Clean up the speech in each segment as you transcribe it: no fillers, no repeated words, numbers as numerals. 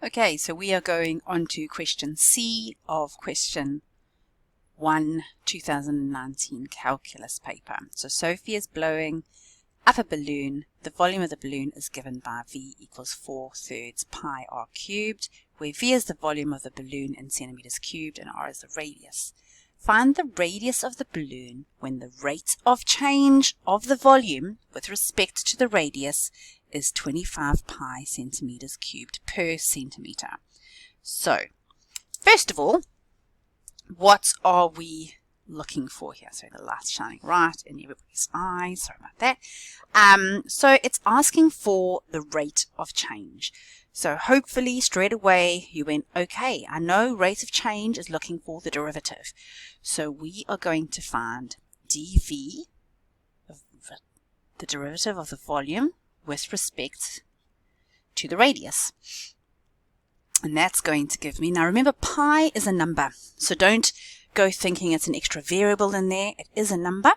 Okay, so we are going on to question C of question 1, 2019 calculus paper. So Sophie is blowing up a balloon. The volume of the balloon is given by V equals 4/3 pi r cubed, where V is the volume of the balloon in centimeters cubed and r is the radius. Find the radius of the balloon when the rate of change of the volume with respect to the radius is 25 pi centimeters cubed per centimeter. So, first of all, what are we looking for here? So the light's shining right in everybody's eyes. Sorry about that. So it's asking for the rate of change. So hopefully straight away you went, okay, I know rate of change is looking for the derivative. So we are going to find dV, the derivative of the volume with respect to the radius. And that's going to give me, now remember pi is a number, so don't go thinking it's an extra variable in there. It is a number.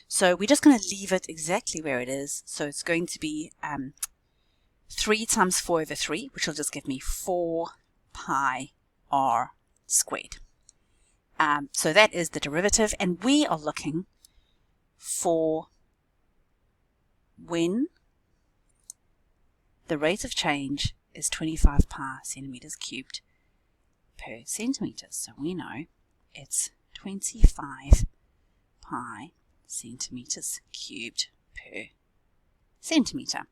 So we're just going to leave it exactly where it is. So it's going to be 3 times 4 over 3, which will just give me 4 pi r squared. So that is the derivative, and we are looking for when the rate of change is 25 pi centimeters cubed per centimeter. So we know it's 25 pi centimeters cubed per centimeter.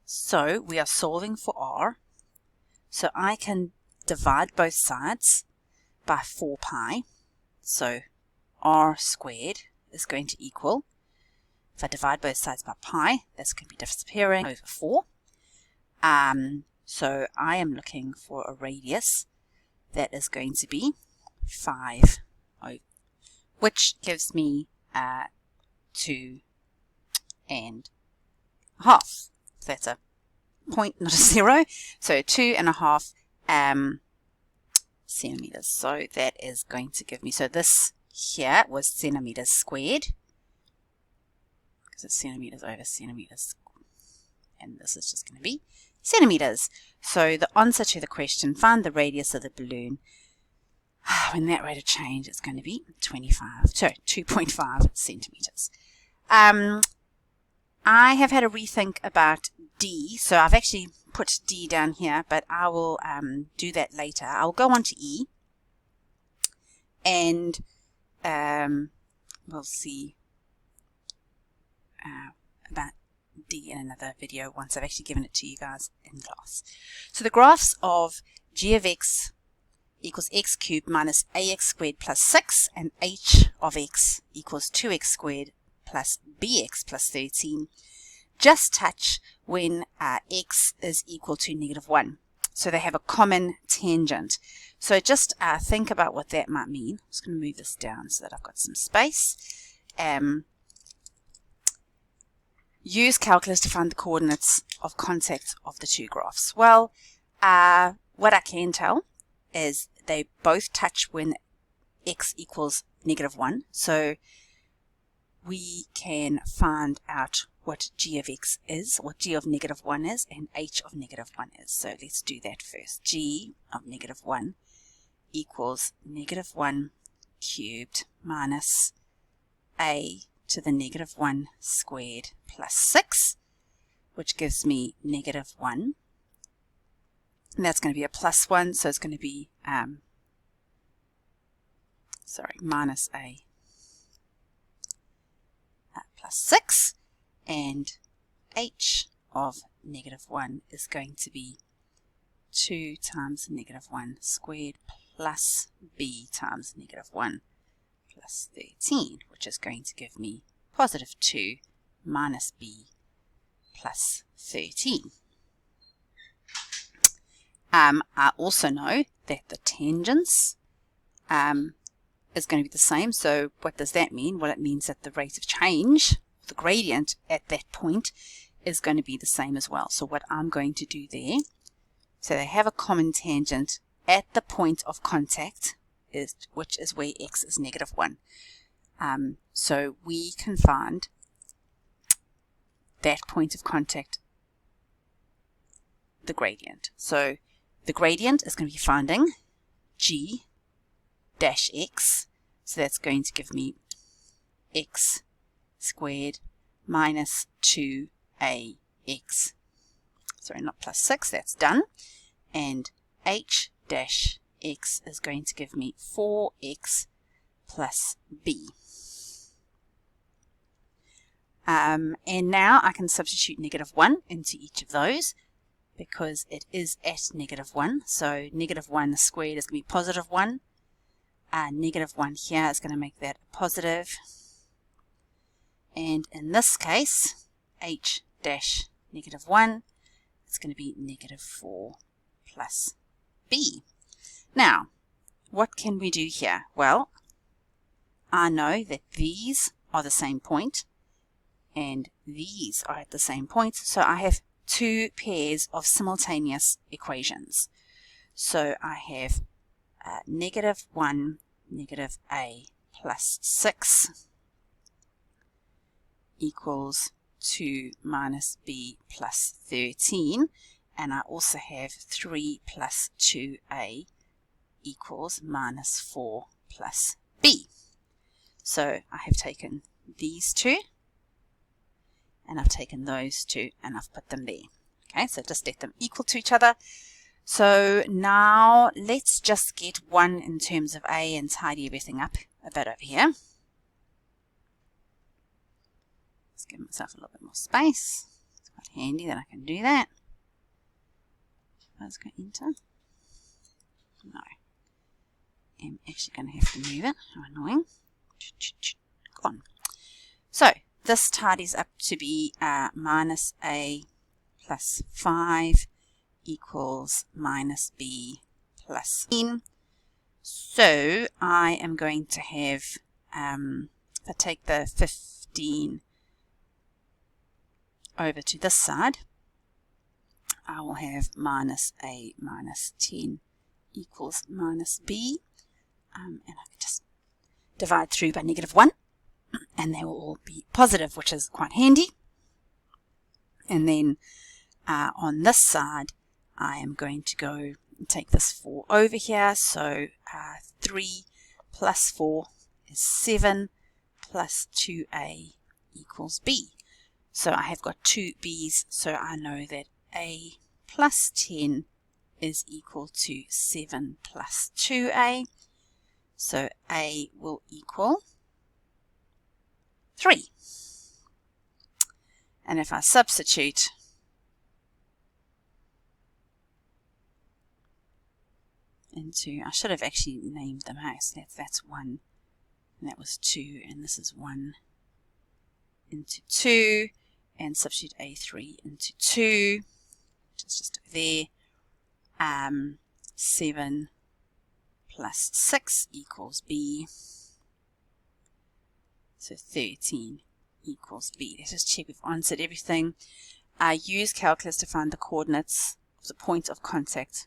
So we are solving for r. So I can divide both sides by 4 pi. So r squared is going to equal, if I divide both sides by pi, that's going to be disappearing over 4. So I am looking for a radius that is going to be 5, which gives me 2 and a half. So that's a point, not a 0. So 2.5 centimeters. So that is going to give me, so this here was centimeters squared, because it's centimeters over centimeters, and this is just going to be centimeters. So the answer to the question, find the radius of the balloon when that rate of change is going to be 2.5 centimeters. I have had a rethink about D, so I've actually put D down here, but I will do that later. I'll go on to E, and we'll see about D in another video once I've actually given it to you guys in class. So the graphs of g of x equals x cubed minus ax squared plus 6 and h of x equals 2x squared plus bx plus 13 just touch when x is equal to -1. So they have a common tangent. So just think about what that might mean. I'm just going to move this down so that I've got some space. Use calculus to find the coordinates of contact of the two graphs. Well, what I can tell is they both touch when x equals -1. So we can find out what g of x is, what g of -1 is, and h of -1 is. So let's do that first. G of -1 equals -1 cubed minus a to the -1 squared plus 6, which gives me -1. And that's going to be a plus 1, so it's going to be, minus a plus 6, and h of -1 is going to be 2 times -1 squared plus b times -1 plus 13, which is going to give me positive 2 minus b plus 13. I also know that the tangents is going to be the same. So what does that mean? Well, it means that the rate of change, the gradient at that point, is going to be the same as well. So what I'm going to do there, so they have a common tangent at the point of contact, which is where x is -1. So we can find that point of contact the gradient. So the gradient is going to be finding g dash x. So that's going to give me x squared minus 2ax. Sorry, not plus 6, that's done. And h dash x is going to give me 4x plus b. And now I can substitute -1 into each of those because it is at -1. So -1 squared is going to be +1. -1 here is going to make that a positive. And in this case, h dash -1 is going to be -4 plus b. Now, what can we do here? Well, I know that these are the same point and these are at the same point, so I have two pairs of simultaneous equations. So I have -1 negative a plus 6 equals 2 minus b plus 13, and I also have 3 plus 2a equals minus 4 plus b. So I have taken these two and I've taken those two and I've put them there. Okay, so just let them equal to each other. So now let's just get 1 in terms of a and tidy everything up a bit over here. Let's give myself a little bit more space. It's quite handy that I can do that. Let's go enter. No. I'm actually going to have to move it. How annoying. Gone. So this tidies up to be minus a plus 5 equals minus b plus 10. So I am going to have, if I take the 15 over to this side, I will have minus a minus 10 equals minus b. And I can just divide through by -1, and they will all be positive, which is quite handy. And then on this side, I am going to go and take this 4 over here. So 3 plus 4 is 7 plus 2a equals b. So I have got two b's, so I know that a plus 10 is equal to 7 plus 2a. So a will equal 3. And if I substitute into, I should have actually named them. So that's 1, and that was 2, and this is 1 into 2, and substitute a3 into 2, which is just over there. 7 plus 6 equals b. So 13 equals b. Let's just check we've answered everything. Use calculus to find the coordinates of the point of contact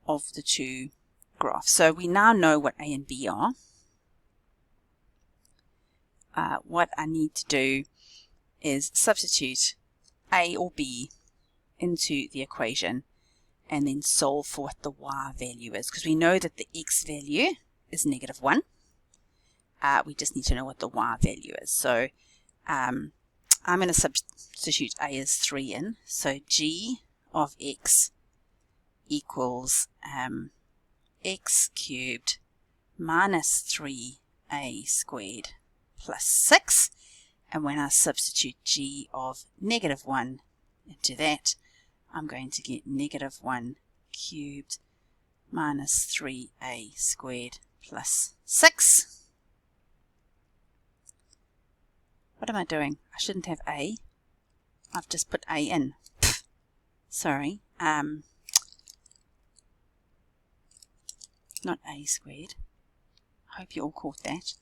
of the two graphs. So we now know what a and b are. What I need to do is substitute a or b into the equation and then solve for what the y value is, because we know that the x value is -1. We just need to know what the y value is. So I'm going to substitute a as 3 in. So g of x equals x cubed minus 3a squared plus 6. And when I substitute g of -1 into that, I'm going to get -1 cubed minus 3a squared plus 6. What am I doing? I shouldn't have a. I've just put a in. Sorry. Not a squared. I hope you all caught that.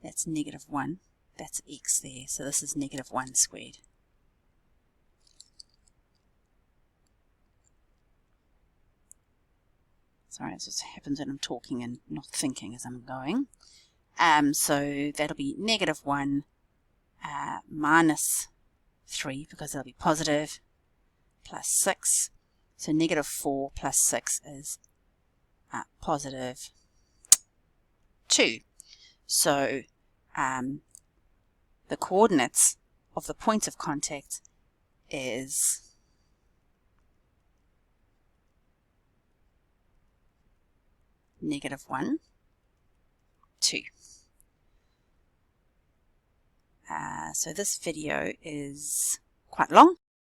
That's -1. That's x there. So this is -1 squared. Sorry, this just happens when I'm talking and not thinking as I'm going. So that'll be -1 minus 3, because that'll be positive, plus 6. So negative 4 plus 6 is positive 2. So the coordinates of the point of contact is negative 1, 2. So this video is quite long.